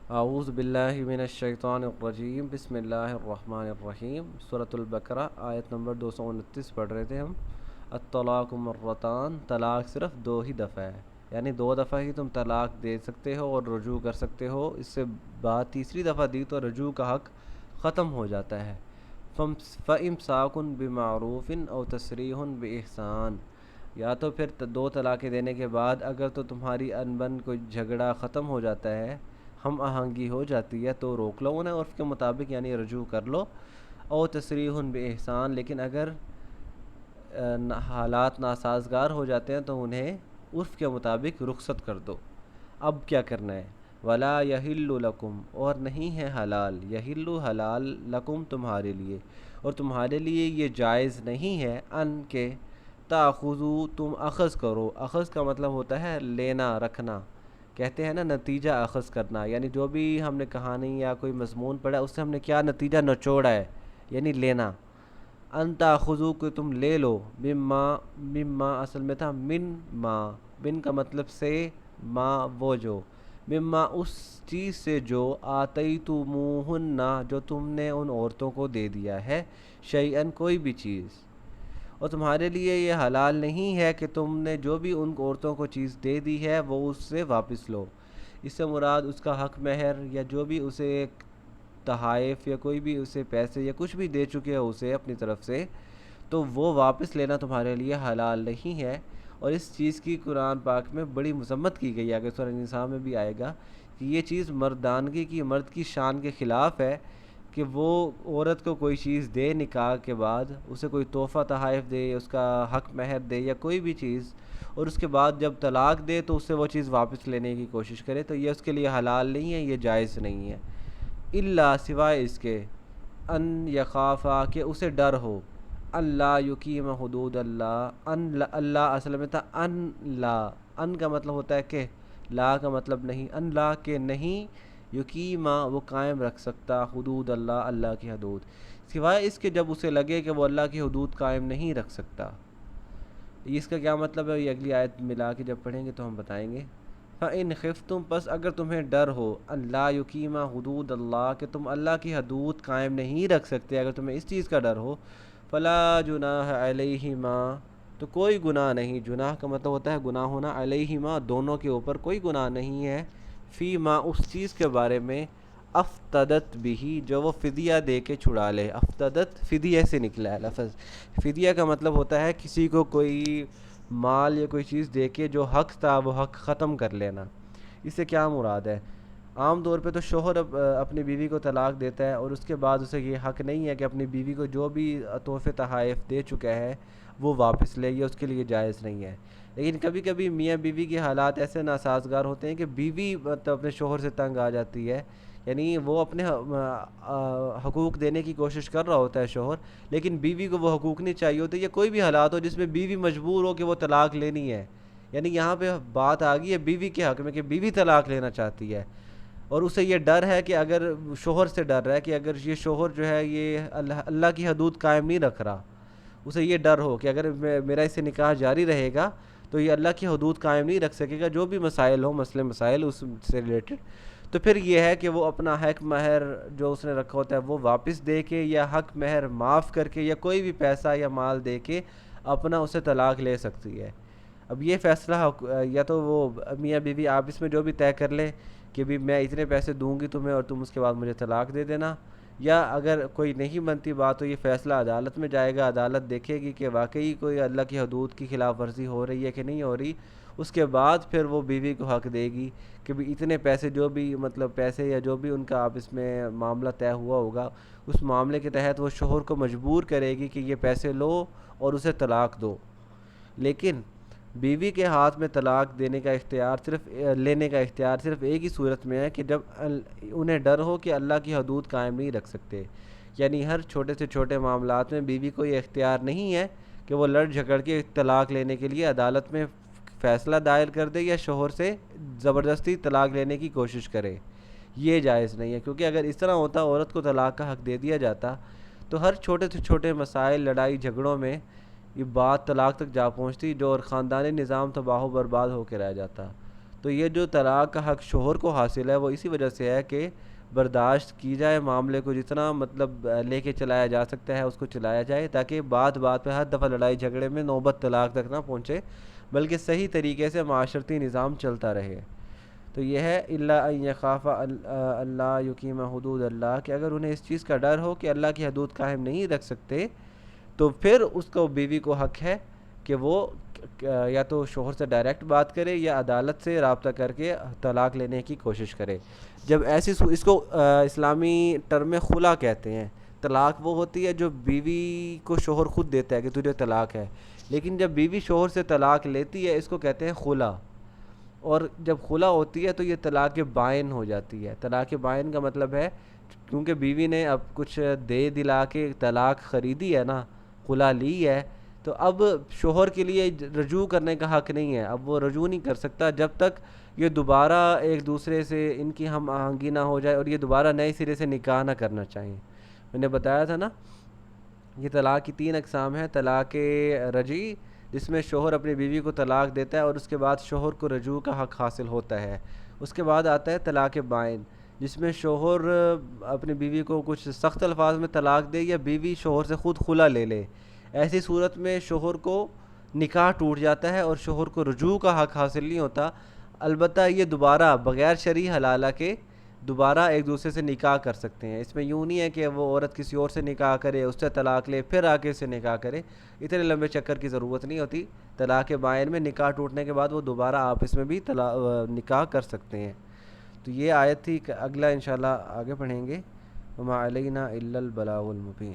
اعوذ باللہ من الشیطان الرجیم بسم اللہ الرحمن الرحیم سورۃ البقرہ آیت نمبر 229 پڑھ رہے تھے ہم۔ الطلاق مرتان، طلاق صرف دو ہی دفعہ ہے، یعنی دو دفعہ ہی تم طلاق دے سکتے ہو اور رجوع کر سکتے ہو، اس سے بعد تیسری دفعہ دی تو رجوع کا حق ختم ہو جاتا ہے۔ فَإِمْسَاكٌ بِمَعْرُوفٍ أَوْ تَسْرِيحٌ بِإِحْسَان، یا تو پھر دو طلاقیں دینے کے بعد اگر تو تمہاری انبن کوئی جھگڑا ختم ہو جاتا ہے، ہم آہنگی ہو جاتی ہے، تو روک لو انہیں عرف کے مطابق، یعنی رجوع کر لو۔ او تسریح بإحسان، لیکن اگر حالات ناسازگار ہو جاتے ہیں تو انہیں عرف کے مطابق رخصت کر دو۔ اب کیا کرنا ہے؟ ولا یحل لکم، اور نہیں ہے حلال، یحل حلال لکم تمہارے لیے، اور تمہارے لیے یہ جائز نہیں ہے ان کے تاخذو تم اخذ کرو۔ اخذ کا مطلب ہوتا ہے لینا رکھنا، کہتے ہیں نا نتیجہ اخذ کرنا، یعنی جو بھی ہم نے کہانی یا کوئی مضمون پڑھا اس سے ہم نے کیا نتیجہ نچوڑا ہے، یعنی لینا۔ ان تاخذو کہ تم لے لو، مما اصل میں تھا من ما، من کا مطلب سے، ما وہ جو، مما اس چیز سے جو آتیتموہن جو تم نے ان عورتوں کو دے دیا ہے، شیئن کوئی بھی چیز، اور تمہارے لیے یہ حلال نہیں ہے کہ تم نے جو بھی ان عورتوں کو چیز دے دی ہے وہ اس سے واپس لو۔ اس سے مراد اس کا حق مہر یا جو بھی اسے تحائف یا کوئی بھی اسے پیسے یا کچھ بھی دے چکے ہو اسے اپنی طرف سے، تو وہ واپس لینا تمہارے لیے حلال نہیں ہے۔ اور اس چیز کی قرآن پاک میں بڑی مذمت کی گئی ہے، کہ سورہ نساء میں بھی آئے گا کہ یہ چیز مردانگی کی، مرد کی شان کے خلاف ہے کہ وہ عورت کو کوئی چیز دے نکاح کے بعد، اسے کوئی تحفہ تحائف دے، اس کا حق مہر دے یا کوئی بھی چیز، اور اس کے بعد جب طلاق دے تو اس سے وہ چیز واپس لینے کی کوشش کرے، تو یہ اس کے لیے حلال نہیں ہے، یہ جائز نہیں ہے۔ الا سوائے اس کے، ان یخافا کہ اسے ڈر ہو، اللہ یقیم حدود اللہ، اللہ اصل میں تھا ان لا، ان کا مطلب ہوتا ہے کہ، لا کا مطلب نہیں، ان لا کہ نہیں، یقیمہ وہ قائم رکھ سکتا، حدود اللہ اللہ کی حدود، سوائے اس کے جب اسے لگے کہ وہ اللہ کی حدود قائم نہیں رکھ سکتا۔ اس کا کیا مطلب ہے یہ اگلی آیت ملا کے جب پڑھیں گے تو ہم بتائیں گے۔ فَإِنْ خِفْتُمْ پس اگر تمہیں ڈر ہو، اللہ یقیمہ حدود اللہ کہ تم اللہ کی حدود قائم نہیں رکھ سکتے، اگر تمہیں اس چیز کا ڈر ہو، فلا جناح علیہما تو کوئی گناہ نہیں، جناح کا مطلب ہوتا ہے گناہ ہونا، علیہما دونوں کے اوپر کوئی گناہ نہیں ہے، فی ما اس چیز کے بارے میں، افتدت بھی جو وہ فدیہ دے کے چھڑا لے۔ افتدت فدیہ سے نکلا ہے لفظ، فدیہ کا مطلب ہوتا ہے کسی کو کوئی مال یا کوئی چیز دے کے جو حق تھا وہ حق ختم کر لینا۔ اس سے کیا مراد ہے؟ عام طور پہ تو شوہر اپنی بیوی کو طلاق دیتا ہے اور اس کے بعد اسے یہ حق نہیں ہے کہ اپنی بیوی کو جو بھی تحفے تحائف دے چکا ہے وہ واپس لے، یہ اس کے لیے جائز نہیں ہے۔ لیکن کبھی کبھی میاں بیوی کے حالات ایسے ناسازگار ہوتے ہیں کہ بیوی اپنے شوہر سے تنگ آ جاتی ہے، یعنی وہ اپنے حقوق دینے کی کوشش کر رہا ہوتا ہے شوہر، لیکن بیوی کو وہ حقوق نہیں چاہیے ہوتے، یا کوئی بھی حالات ہو جس میں بیوی مجبور ہو کہ وہ طلاق لینی ہے، یعنی یہاں پہ بات آ گئی ہے بیوی کے حق میں کہ بیوی طلاق لینا چاہتی ہے، اور اسے یہ ڈر ہے کہ اگر شوہر سے ڈر ہے کہ اگر یہ شوہر جو ہے یہ اللہ کی حدود قائم نہیں رکھ رہا، اسے یہ ڈر ہو کہ اگر میرا اس سے نکاح جاری رہے گا تو یہ اللہ کی حدود قائم نہیں رکھ سکے گا، جو بھی مسائل ہوں، مسئلے مسائل اس سے ریلیٹڈ، تو پھر یہ ہے کہ وہ اپنا حق مہر جو اس نے رکھا ہوتا ہے وہ واپس دے کے، یا حق مہر معاف کر کے، یا کوئی بھی پیسہ یا مال دے کے اپنا اسے طلاق لے سکتی ہے۔ اب یہ فیصلہ یا تو وہ میاں بیوی آپس میں جو بھی طے کر لیں کہ بھی میں اتنے پیسے دوں گی تمہیں اور تم اس کے بعد مجھے طلاق دے دینا، یا اگر کوئی نہیں بنتی بات تو یہ فیصلہ عدالت میں جائے گا، عدالت دیکھے گی کہ واقعی کوئی اللہ کی حدود کی خلاف ورزی ہو رہی ہے کہ نہیں ہو رہی، اس کے بعد پھر وہ بیوی کو حق دے گی کہ بھی اتنے پیسے، جو بھی مطلب پیسے یا جو بھی ان کا آپس میں معاملہ طے ہوا ہوگا، اس معاملے کے تحت وہ شوہر کو مجبور کرے گی کہ یہ پیسے لو اور اسے طلاق دو۔ لیکن بیوی کے ہاتھ میں طلاق دینے کا اختیار صرف لینے کا اختیار صرف ایک ہی صورت میں ہے کہ جب انہیں ڈر ہو کہ اللہ کی حدود قائم نہیں رکھ سکتے، یعنی ہر چھوٹے سے چھوٹے معاملات میں بیوی کو یہ اختیار نہیں ہے کہ وہ لڑ جھگڑ کے طلاق لینے کے لیے عدالت میں فیصلہ دائر کر دے یا شوہر سے زبردستی طلاق لینے کی کوشش کرے، یہ جائز نہیں ہے، کیونکہ اگر اس طرح ہوتا عورت کو طلاق کا حق دے دیا جاتا تو ہر چھوٹے سے چھوٹے مسائل، لڑائی جھگڑوں میں یہ بات طلاق تک جا پہنچتی، جو اور خاندانی نظام تباہ و برباد ہو کے رہ جاتا۔ تو یہ جو طلاق کا حق شوہر کو حاصل ہے وہ اسی وجہ سے ہے کہ برداشت کی جائے، معاملے کو جتنا مطلب لے کے چلایا جا سکتا ہے اس کو چلایا جائے، تاکہ بات بات پہ ہر دفعہ لڑائی جھگڑے میں نوبت طلاق تک نہ پہنچے، بلکہ صحیح طریقے سے معاشرتی نظام چلتا رہے۔ تو یہ ہے الا ان یخاف اللہ یقیم حدود اللہ، کہ اگر انہیں اس چیز کا ڈر ہو کہ اللہ کی حدود قائم نہیں رکھ سکتے، تو پھر اس کو بیوی کو حق ہے کہ وہ یا تو شوہر سے ڈائریکٹ بات کرے یا عدالت سے رابطہ کر کے طلاق لینے کی کوشش کرے۔ جب ایسی اس کو اسلامی ٹرم میں خلا کہتے ہیں۔ طلاق وہ ہوتی ہے جو بیوی کو شوہر خود دیتا ہے کہ تجھے طلاق ہے، لیکن جب بیوی شوہر سے طلاق لیتی ہے اس کو کہتے ہیں خلا، اور جب خلا ہوتی ہے تو یہ طلاق بائن ہو جاتی ہے۔ طلاق بائن کا مطلب ہے کیونکہ بیوی نے اب کچھ دے دلا کے طلاق خریدی ہے نا، خلا لی ہے، تو اب شوہر کے لیے رجوع کرنے کا حق نہیں ہے، اب وہ رجوع نہیں کر سکتا جب تک یہ دوبارہ ایک دوسرے سے ان کی ہم آہنگی نہ ہو جائے اور یہ دوبارہ نئے سرے سے نکاح نہ کرنا چاہیں۔ میں نے بتایا تھا نا، یہ طلاق کی 3 اقسام ہیں۔ طلاق رجعی، جس میں شوہر اپنی بیوی کو طلاق دیتا ہے اور اس کے بعد شوہر کو رجوع کا حق حاصل ہوتا ہے۔ اس کے بعد آتا ہے طلاق بائن، جس میں شوہر اپنی بیوی کو کچھ سخت الفاظ میں طلاق دے یا بیوی شوہر سے خود خلا لے لے۔ ایسی صورت میں شوہر کو نکاح ٹوٹ جاتا ہے اور شوہر کو رجوع کا حق حاصل نہیں ہوتا، البتہ یہ دوبارہ بغیر شرعی حلالہ کے دوبارہ ایک دوسرے سے نکاح کر سکتے ہیں۔ اس میں یوں نہیں ہے کہ وہ عورت کسی اور سے نکاح کرے، اس سے طلاق لے، پھر آگے سے نکاح کرے، اتنے لمبے چکر کی ضرورت نہیں ہوتی۔ طلاق بائن میں نکاح ٹوٹنے کے بعد وہ دوبارہ آپس میں بھی نکاح کر سکتے ہیں۔ تو یہ آیت تھی، اگلا انشاءاللہ آگے پڑھیں گے۔ وما علینا الا البلاغ المبین۔